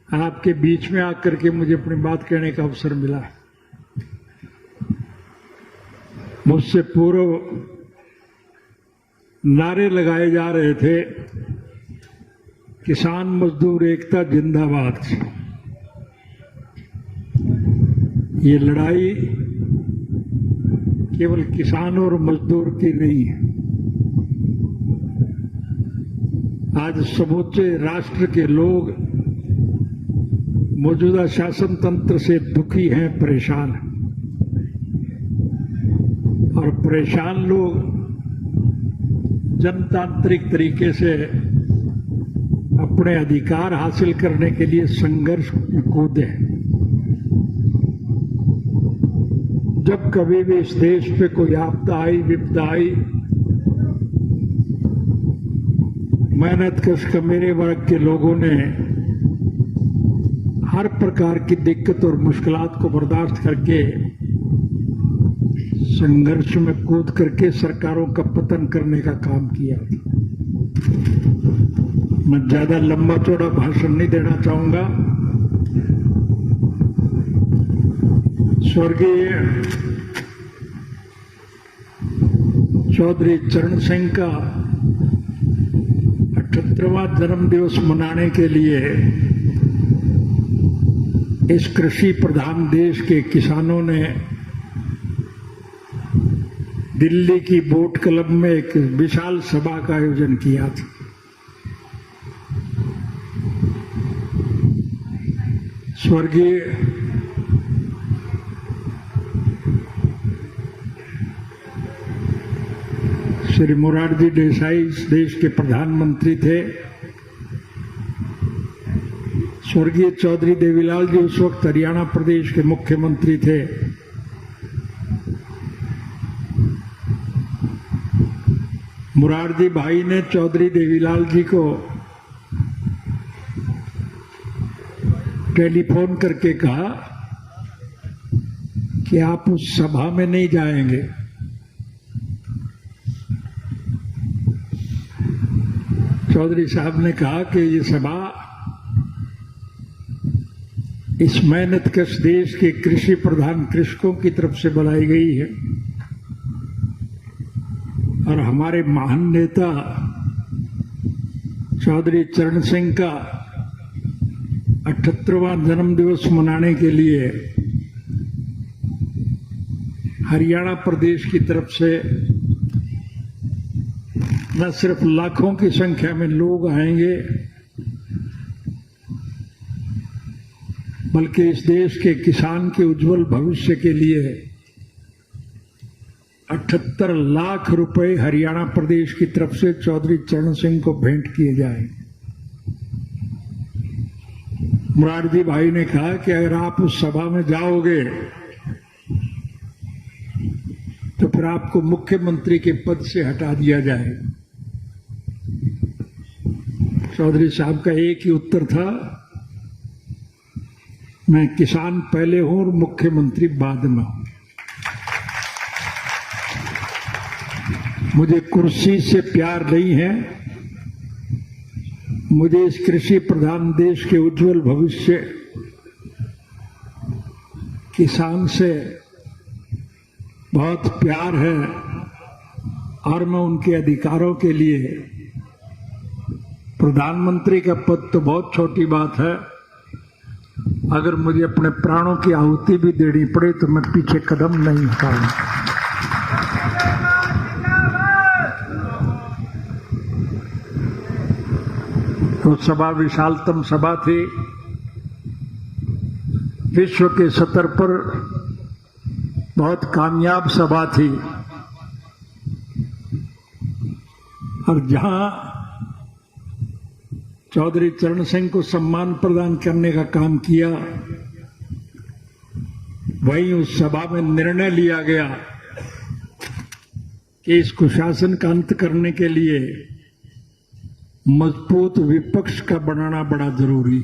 आपके बीच में आकर के मुझे अपनी बात कहने का अवसर मिला। मुझसे पूर्व नारे लगाए जा रहे थे, किसान मजदूर एकता जिंदाबाद। ये लड़ाई केवल किसान और मजदूर की नहीं है। आज समूचे राष्ट्र के लोग मौजूदा शासन तंत्र से दुखी हैं, परेशान हैं। और परेशान लोग जनतांत्रिक तरीके से अपने अधिकार हासिल करने के लिए संघर्ष में कूदे हैं। जब कभी भी इस देश पे कोई आपदा आई, विपदा आई, मेहनतकश मेरे वर्ग के लोगों ने हर प्रकार की दिक्कत और मुश्किलात को बर्दाश्त करके संघर्ष में कूद करके सरकारों का पतन करने का काम किया। मैं ज्यादा लंबा चौड़ा भाषण नहीं देना चाहूंगा। स्वर्गीय चौधरी चरण सिंह का 78वां जन्मदिवस मनाने के लिए इस कृषि प्रधान देश के किसानों ने दिल्ली की बोट क्लब में एक विशाल सभा का आयोजन किया था। स्वर्गीय श्री मोरारजी देसाई इस देश के प्रधानमंत्री थे। स्वर्गीय चौधरी देवीलाल जी उस वक्त हरियाणा प्रदेश के मुख्यमंत्री थे। मोरारजी भाई ने चौधरी देवीलाल जी को टेलीफोन करके कहा कि आप उस सभा में नहीं जाएंगे। चौधरी साहब ने कहा कि ये सभा इस मेहनतकश देश के कृषि प्रधान कृषकों की तरफ से बुलाई गई है और हमारे महान नेता चौधरी चरण सिंह का 78वां जन्मदिवस मनाने के लिए हरियाणा प्रदेश की तरफ से न सिर्फ लाखों की संख्या में लोग आएंगे, बल्कि इस देश के किसान के उज्जवल भविष्य के लिए 78 लाख रुपए हरियाणा प्रदेश की तरफ से चौधरी चरण सिंह को भेंट किए जाएंगे। मोरारजी भाई ने कहा कि अगर आप उस सभा में जाओगे तो फिर आपको मुख्यमंत्री के पद से हटा दिया जाएगा। चौधरी साहब का एक ही उत्तर था, मैं किसान पहले हूं और मुख्यमंत्री बाद में हूं। मुझे कुर्सी से प्यार नहीं है, मुझे इस कृषि प्रधान देश के उज्जवल भविष्य, किसान से बहुत प्यार है और मैं उनके अधिकारों के लिए, प्रधानमंत्री का पद तो बहुत छोटी बात है, अगर मुझे अपने प्राणों की आहुति भी देनी पड़े तो मैं पीछे कदम नहीं हटाऊंगा। तो सभा विशालतम सभा थी, विश्व के स्तर पर बहुत कामयाब सभा थी और जहां चौधरी चरण सिंह को सम्मान प्रदान करने का काम किया, वहीं उस सभा में निर्णय लिया गया कि इस कुशासन का अंत करने के लिए मजबूत विपक्ष का बनाना बड़ा जरूरी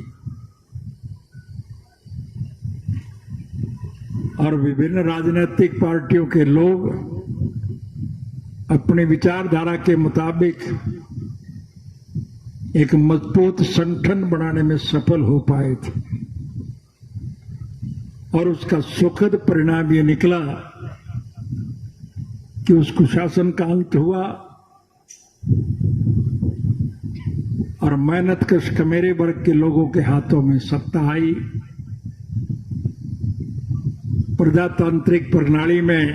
और विभिन्न राजनीतिक पार्टियों के लोग अपनी विचारधारा के मुताबिक एक मजबूत संगठन बनाने में सफल हो पाए थे और उसका सुखद परिणाम ये निकला कि उस कुशासन का अंत हुआ और मेहनत कश कमेरे वर्ग के लोगों के हाथों में सत्ता आई। प्रजातांत्रिक प्रणाली में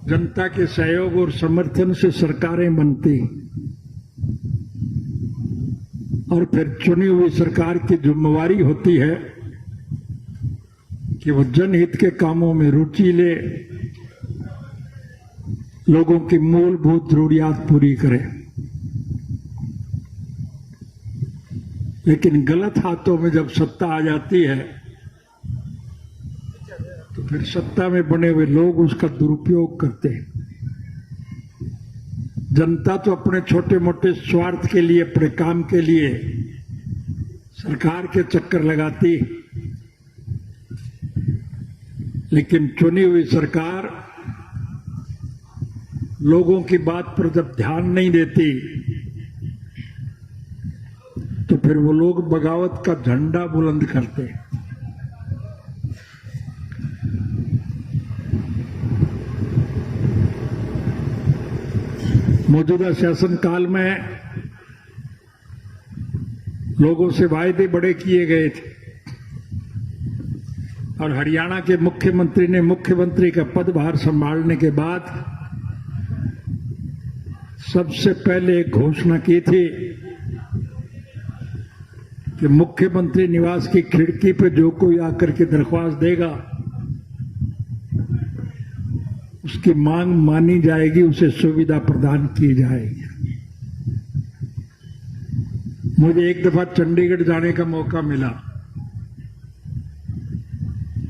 जनता के सहयोग और समर्थन से सरकारें बनती और फिर चुनी हुई सरकार की जिम्मेवारी होती है कि वो जनहित के कामों में रुचि ले, लोगों की मूलभूत जरूरियात पूरी करे। लेकिन गलत हाथों में जब सत्ता आ जाती है तो फिर सत्ता में बने हुए लोग उसका दुरुपयोग करते हैं। जनता तो अपने छोटे मोटे स्वार्थ के लिए, अपने काम के लिए सरकार के चक्कर लगाती, लेकिन चुनी हुई सरकार लोगों की बात पर जब ध्यान नहीं देती तो फिर वो लोग बगावत का झंडा बुलंद करते हैं। मौजूदा शासन काल में लोगों से वायदे बड़े किए गए थे और हरियाणा के मुख्यमंत्री ने मुख्यमंत्री का पदभार संभालने के बाद सबसे पहले एक घोषणा की थी कि मुख्यमंत्री निवास की खिड़की पर जो कोई आकर के दरख्वास्त देगा उसकी मांग मानी जाएगी, उसे सुविधा प्रदान की जाएगी। मुझे एक दफा चंडीगढ़ जाने का मौका मिला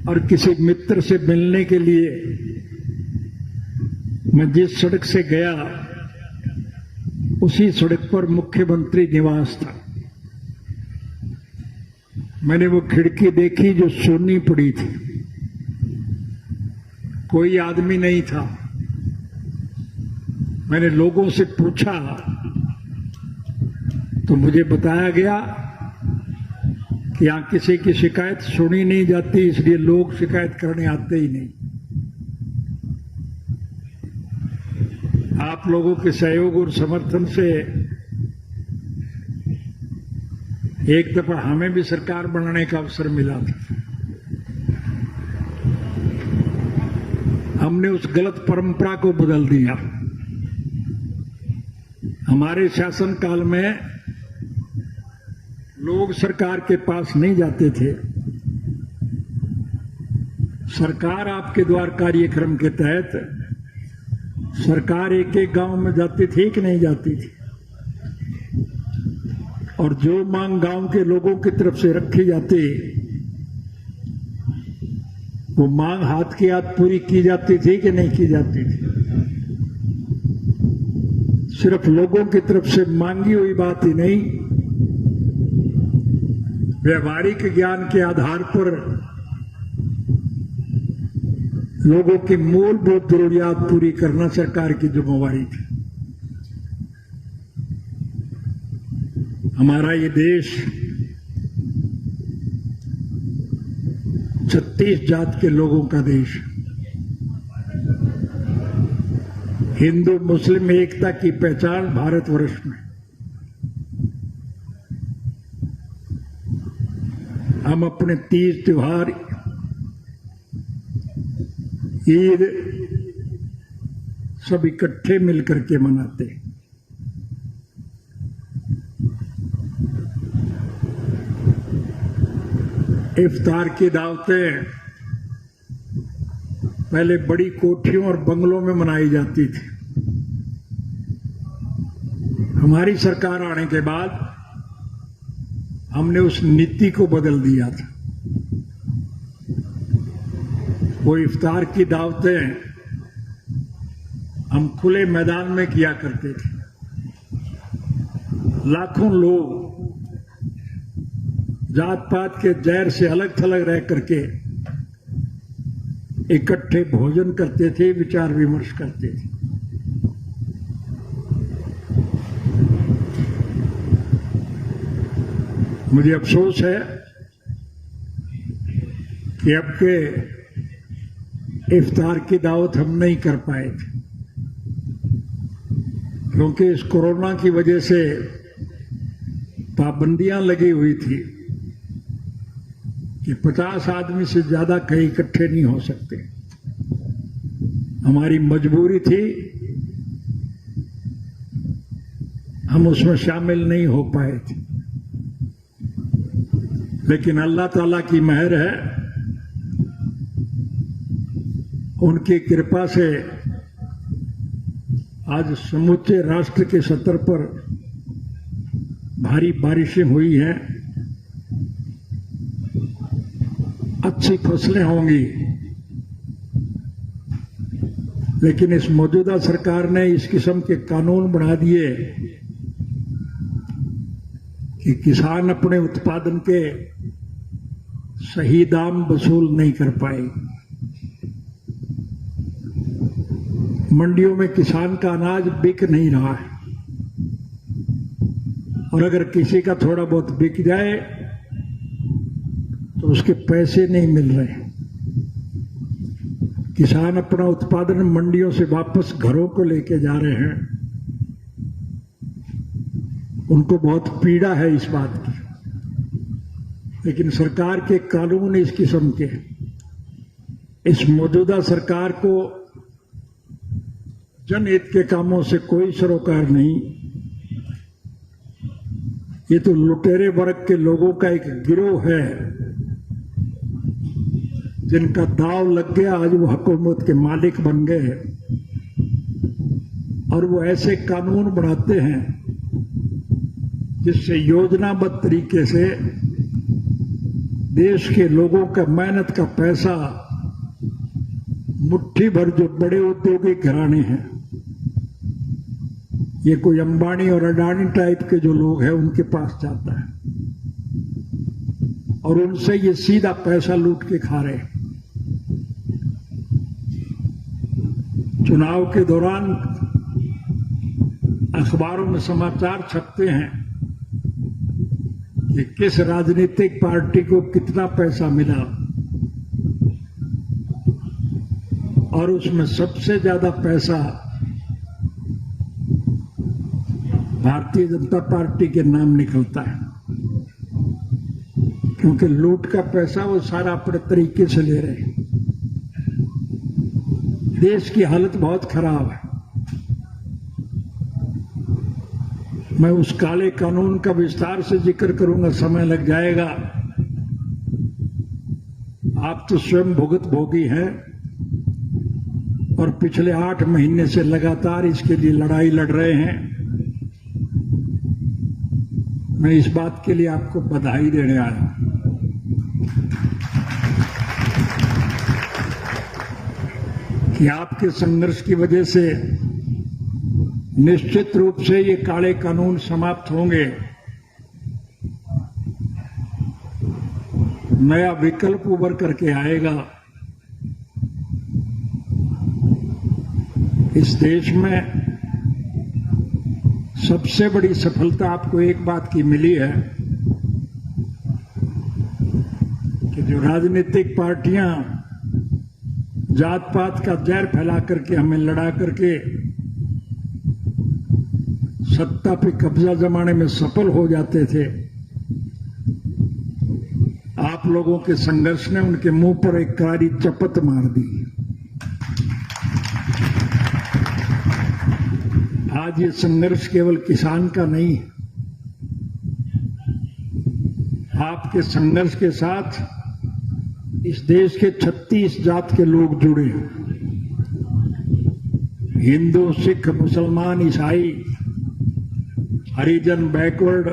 और किसी मित्र से मिलने के लिए मैं जिस सड़क से गया उसी सड़क पर मुख्यमंत्री निवास था। मैंने वो खिड़की देखी जो सोनी पड़ी थी, कोई आदमी नहीं था। मैंने लोगों से पूछा तो मुझे बताया गया कि यहां किसी की शिकायत सुनी नहीं जाती, इसलिए लोग शिकायत करने आते ही नहीं। आप लोगों के सहयोग और समर्थन से एक दफा हमें भी सरकार बनाने का अवसर मिला था। हमने उस गलत परंपरा को बदल दिया। हमारे शासन काल में लोग सरकार के पास नहीं जाते थे। सरकार आपके द्वार कार्यक्रम के तहत सरकार एक एक गांव में जाती थी कि नहीं जाती थी, और जो मांग गांव के लोगों की तरफ से रखी जाती वो मांग हाथ की हाथ पूरी की जाती थी कि नहीं की जाती थी। सिर्फ लोगों की तरफ से मांगी हुई बात ही नहीं, व्यवहारिक ज्ञान के आधार पर लोगों की मूलभूत जरूरियात पूरी करना सरकार की जिम्मेवारी थी। हमारा ये देश 36 जात के लोगों का देश, हिंदू मुस्लिम एकता की पहचान भारतवर्ष में। हम अपने तीज त्योहार, ईद सब इकट्ठे मिलकर के मनाते हैं। इफ्तार की दावतें पहले बड़ी कोठियों और बंगलों में मनाई जाती थी। हमारी सरकार आने के बाद हमने उस नीति को बदल दिया था। वो इफ्तार की दावतें हम खुले मैदान में किया करते थे। लाखों लोग जात पात के जैर से अलग थलग रह करके इकट्ठे भोजन करते थे, विचार विमर्श करते थे। मुझे अफसोस है कि अब के इफ्तार की दावत हम नहीं कर पाए थे, क्योंकि इस कोरोना की वजह से पाबंदियां लगी हुई थी कि 50 आदमी से ज्यादा कहीं इकट्ठे नहीं हो सकते। हमारी मजबूरी थी, हम उसमें शामिल नहीं हो पाए थे। लेकिन अल्लाह ताला की मेहर है, उनकी कृपा से आज समूचे राष्ट्र के सतर पर भारी बारिशें हुई हैं, अच्छी फसलें होंगी। लेकिन इस मौजूदा सरकार ने इस किस्म के कानून बना दिए कि किसान अपने उत्पादन के सही दाम वसूल नहीं कर पाए। मंडियों में किसान का अनाज बिक नहीं रहा है, और अगर किसी का थोड़ा बहुत बिक जाए तो उसके पैसे नहीं मिल रहे। किसान अपना उत्पादन मंडियों से वापस घरों को लेके जा रहे हैं। उनको बहुत पीड़ा है इस बात की, लेकिन सरकार के कानून इस किस्म के, इस मौजूदा सरकार को जनहित के कामों से कोई सरोकार नहीं। ये तो लुटेरे वर्ग के लोगों का एक गिरोह है, जिनका दाव लग गया, आज वो हुकूमत के मालिक बन गए हैं। और वो ऐसे कानून बनाते हैं जिससे योजनाबद्ध तरीके से देश के लोगों का मेहनत का पैसा, मुट्ठी भर जो बड़े औद्योगिक घराने हैं, ये कोई अंबानी और अडानी टाइप के जो लोग हैं उनके पास जाता है, और उनसे ये सीधा पैसा लूट के खा रहे हैं। चुनाव के दौरान अखबारों में समाचार छपते हैं कि किस राजनीतिक पार्टी को कितना पैसा मिला, और उसमें सबसे ज्यादा पैसा भारतीय जनता पार्टी के नाम निकलता है, क्योंकि लूट का पैसा वो सारा अपने तरीके से ले रहे हैं। देश की हालत बहुत खराब है। मैं उस काले कानून का विस्तार से जिक्र करूंगा, समय लग जाएगा। आप तो स्वयं भुगत भोगी हैं और पिछले 8 महीने से लगातार इसके लिए लड़ाई लड़ रहे हैं। मैं इस बात के लिए आपको बधाई देने आया हूं कि आपके संघर्ष की वजह से निश्चित रूप से ये काले कानून समाप्त होंगे। नया विकल्प उभर करके आएगा। इस देश में सबसे बड़ी सफलता आपको एक बात की मिली है कि जो राजनीतिक पार्टियां जात पात का जहर फैला करके हमें लड़ा करके सत्ता पे कब्जा जमाने में सफल हो जाते थे, आप लोगों के संघर्ष ने उनके मुंह पर एक करारी चपत मार दी। आज ये संघर्ष केवल किसान का नहीं है, आपके संघर्ष के साथ इस देश के 36 जात के लोग जुड़े हैं। हिंदू, सिख, मुसलमान, ईसाई, हरिजन, बैकवर्ड,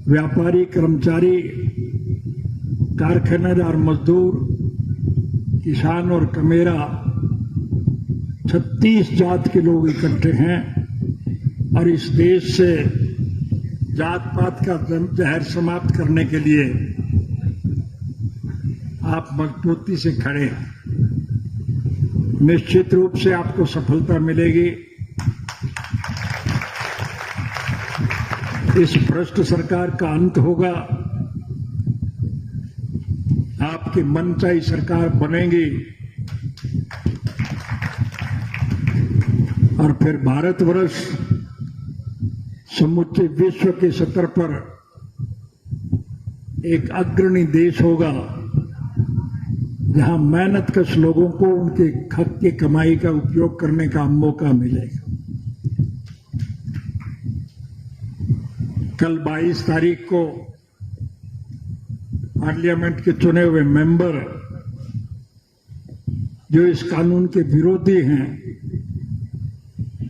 व्यापारी, कर्मचारी, कारखानेदार, मजदूर, किसान और कमेरा, 36 जात के लोग इकट्ठे हैं और इस देश से जात पात का जहर समाप्त करने के लिए आप मजबूती से खड़े हैं। निश्चित रूप से आपको सफलता मिलेगी। इस भ्रष्ट सरकार का अंत होगा, आपकी मनचाही सरकार बनेगी और फिर भारतवर्ष समूचे विश्व के स्तर पर एक अग्रणी देश होगा, जहां मेहनतकश लोगों को उनके हक की कमाई का उपयोग करने का मौका मिलेगा। कल 22 तारीख को पार्लियामेंट के चुने हुए मेंबर जो इस कानून के विरोधी हैं,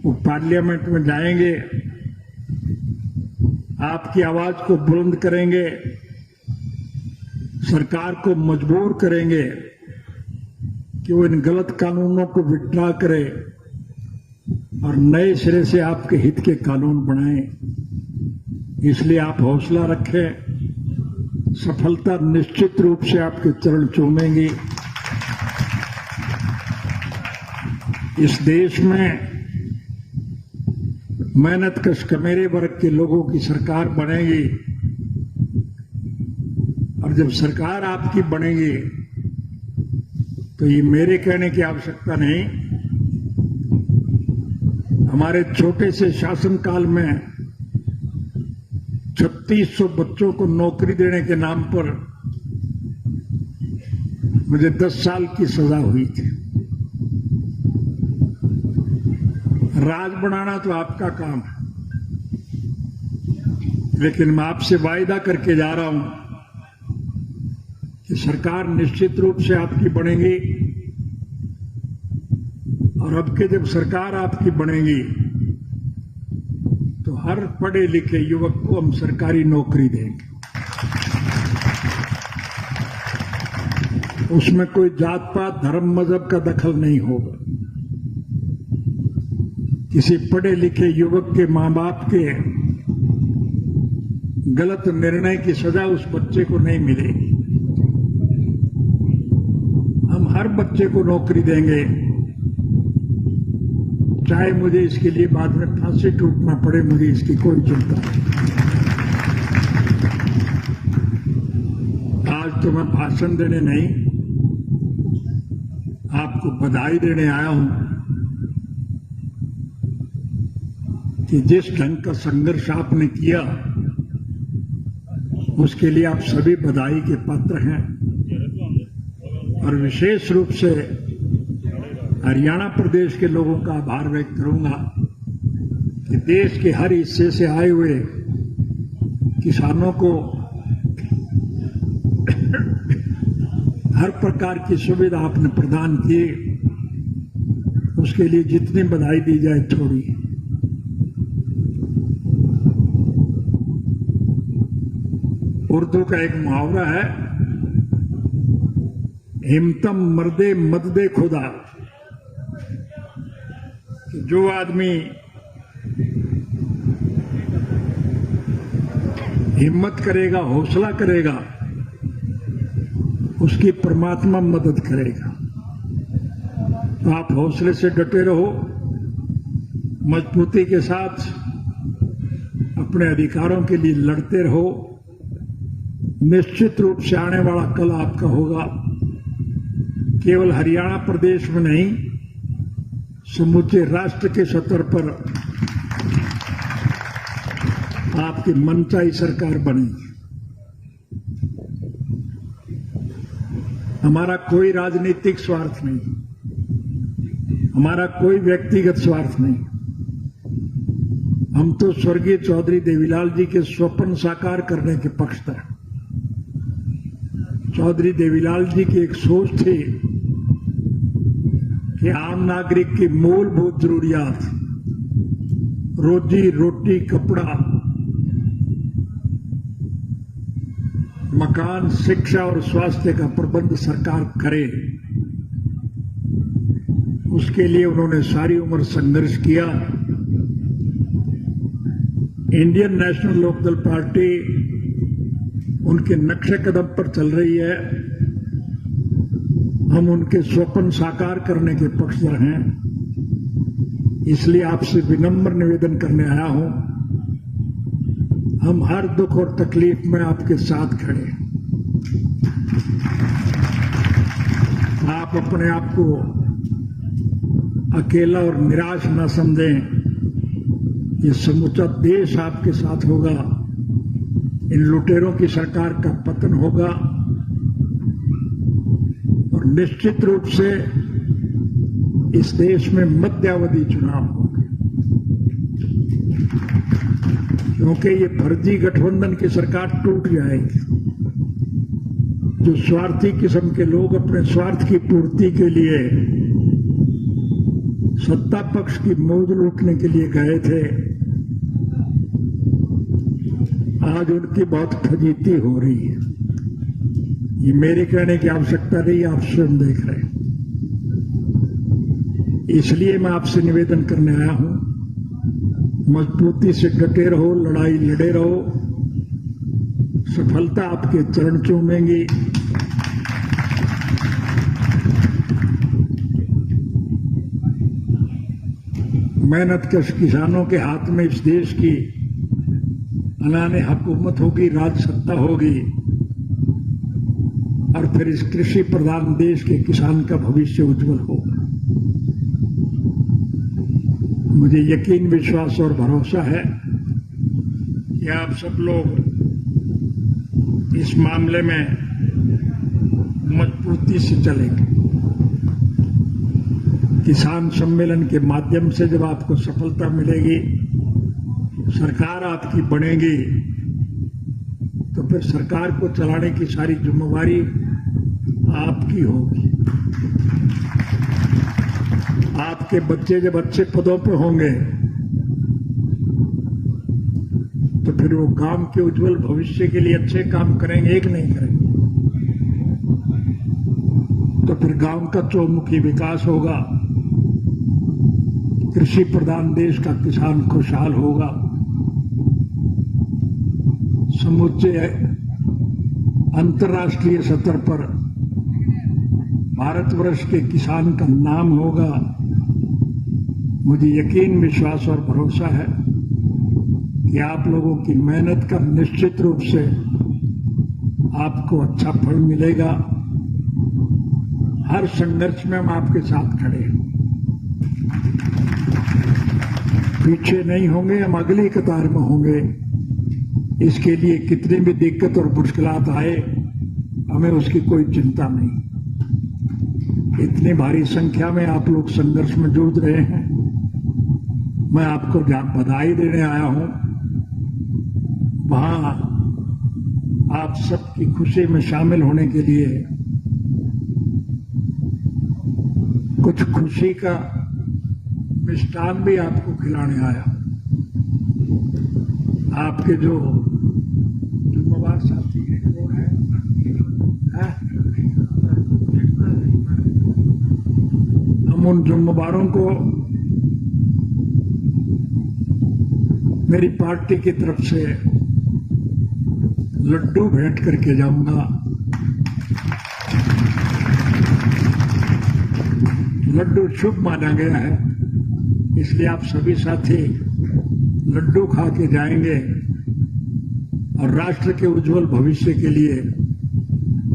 वो पार्लियामेंट में जाएंगे, आपकी आवाज को बुलंद करेंगे, सरकार को मजबूर करेंगे कि वो इन गलत कानूनों को विड्रॉ करे और नए सिरे से आपके हित के कानून बनाएं। इसलिए आप हौसला रखें, सफलता निश्चित रूप से आपके चरण चूमेंगी। इस देश में मेहनतकश कमेरे वर्ग के लोगों की सरकार बनेगी और जब सरकार आपकी बनेगी तो ये मेरे कहने की आवश्यकता नहीं, हमारे छोटे से शासनकाल में 3600 बच्चों को नौकरी देने के नाम पर मुझे 10 साल की सजा हुई थी। राज बनाना तो आपका काम है, लेकिन मैं आपसे वायदा करके जा रहा हूं कि सरकार निश्चित रूप से आपकी बनेगी और अब के जब सरकार आपकी बनेगी तो हर पढ़े लिखे युवक को हम सरकारी नौकरी देंगे। उसमें कोई जात पात धर्म मजहब का दखल नहीं होगा। किसी पढ़े लिखे युवक के मां बाप के गलत निर्णय की सजा उस बच्चे को नहीं मिलेगी। हम हर बच्चे को नौकरी देंगे, चाहे मुझे इसके लिए बाद में फांसी टूटना पड़े, मुझे इसकी कोई चिंता नहीं। आज तो मैं भाषण देने नहीं, आपको बधाई देने आया हूं कि जिस ढंग का संघर्ष आपने किया उसके लिए आप सभी बधाई के पात्र हैं। और विशेष रूप से हरियाणा प्रदेश के लोगों का आभार व्यक्त करूंगा कि देश के हर हिस्से से आए हुए किसानों को हर प्रकार की सुविधा आपने प्रदान की, उसके लिए जितनी बधाई दी जाए थोड़ी। उर्दू का एक मुहावरा है, हिम्मतम मर्दे मददे खुदा, जो आदमी हिम्मत करेगा, हौसला करेगा, उसकी परमात्मा मदद करेगा। तो आप हौसले से डटे रहो, मजबूती के साथ अपने अधिकारों के लिए लड़ते रहो। निश्चित रूप से आने वाला कल आपका होगा, केवल हरियाणा प्रदेश में नहीं, समूचे राष्ट्र के स्तर पर आपकी मनचाही सरकार बनेगी। हमारा कोई राजनीतिक स्वार्थ नहीं, हमारा कोई व्यक्तिगत स्वार्थ नहीं। हम तो स्वर्गीय चौधरी देवीलाल जी के स्वप्न साकार करने के पक्षधर हैं। चौधरी देवीलाल जी की एक सोच थी कि आम नागरिक की मूलभूत जरूरियात, रोजी रोटी, कपड़ा, मकान, शिक्षा और स्वास्थ्य का प्रबंध सरकार करे। उसके लिए उन्होंने सारी उम्र संघर्ष किया। इंडियन नेशनल लोकदल पार्टी उनके नक्शे कदम पर चल रही है। हम उनके स्वप्न साकार करने के पक्षधर हैं। इसलिए आपसे विनम्र निवेदन करने आया हूं, हम हर दुख और तकलीफ में आपके साथ खड़े हैं। आप अपने आप को अकेला और निराश न समझें। ये समूचा देश आपके साथ होगा। इन लुटेरों की सरकार का पतन होगा और निश्चित रूप से इस देश में मध्यावधि चुनाव होंगे, क्योंकि ये फर्जी गठबंधन की सरकार टूट जाएगी। जो स्वार्थी किस्म के लोग अपने स्वार्थ की पूर्ति के लिए सत्ता पक्ष की मौज लूटने के लिए गए थे, आज उनकी बहुत फजीती हो रही है। ये मेरे कहने की आवश्यकता नहीं, आप स्वयं देख रहे हैं। इसलिए मैं आपसे निवेदन करने आया हूं, मजबूती से डटे रहो, लड़ाई लड़े रहो, सफलता आपके चरण चूमेंगी। मेहनतकश किसानों के हाथ में इस देश की अनाने हुकूमत होगी, राज सत्ता होगी और फिर इस कृषि प्रधान देश के किसान का भविष्य उज्जवल होगा। मुझे यकीन, विश्वास और भरोसा है कि आप सब लोग इस मामले में मजबूती से चलेंगे। किसान सम्मेलन के माध्यम से जब आपको सफलता मिलेगी, सरकार आपकी बनेगी, तो फिर सरकार को चलाने की सारी जिम्मेवारी आपकी होगी। आपके बच्चे जब अच्छे पदों पर होंगे तो फिर वो गांव के उज्जवल भविष्य के लिए अच्छे काम करेंगे, एक नहीं करेंगे, तो फिर गांव का चौमुखी विकास होगा, कृषि प्रधान देश का किसान खुशहाल होगा, समूचे अंतर्राष्ट्रीय सतह पर भारतवर्ष के किसान का नाम होगा। मुझे यकीन, विश्वास और भरोसा है कि आप लोगों की मेहनत का निश्चित रूप से आपको अच्छा फल मिलेगा। हर संघर्ष में हम आपके साथ खड़े हैं, पीछे नहीं होंगे, हम अगली कतार में होंगे। इसके लिए कितनी भी दिक्कत और मुश्किलात आए, हमें उसकी कोई चिंता नहीं। इतनी भारी संख्या में आप लोग संघर्ष में जूझ रहे हैं, मैं आपको बधाई देने आया हूं। वहां आप सबकी खुशी में शामिल होने के लिए कुछ खुशी का मिष्टान भी आपको खिलाने आया। आपके जो जिम्मेवार साथी हैं वो हैं, हम उन जिम्मेवारों को मेरी पार्टी की तरफ से लड्डू भेंट करके जाऊंगा। लड्डू शुभ माना गया है, इसलिए आप सभी साथी लड्डू खा के जाएंगे और राष्ट्र के उज्जवल भविष्य के लिए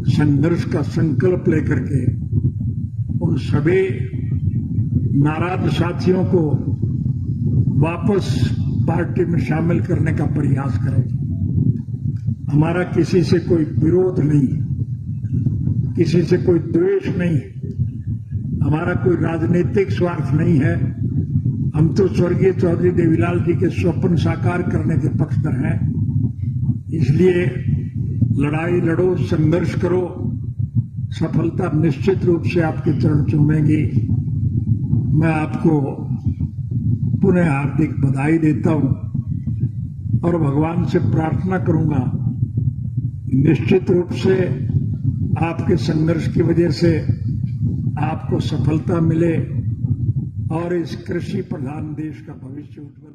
संघर्ष का संकल्प लेकर के उन सभी नाराज साथियों को वापस पार्टी में शामिल करने का प्रयास करेंगे। हमारा किसी से कोई विरोध नहीं, किसी से कोई द्वेष नहीं, हमारा कोई राजनीतिक स्वार्थ नहीं है। हम तो स्वर्गीय चौधरी देवीलाल जी के स्वप्न साकार करने के पक्षधर हैं। इसलिए लड़ाई लड़ो, संघर्ष करो, सफलता निश्चित रूप से आपके चरण चूमेगी। मैं आपको पुनः हार्दिक बधाई देता हूं और भगवान से प्रार्थना करूंगा, निश्चित रूप से आपके संघर्ष की वजह से आपको सफलता मिले और इस कृषि प्रधान देश का भविष्य उज्जवल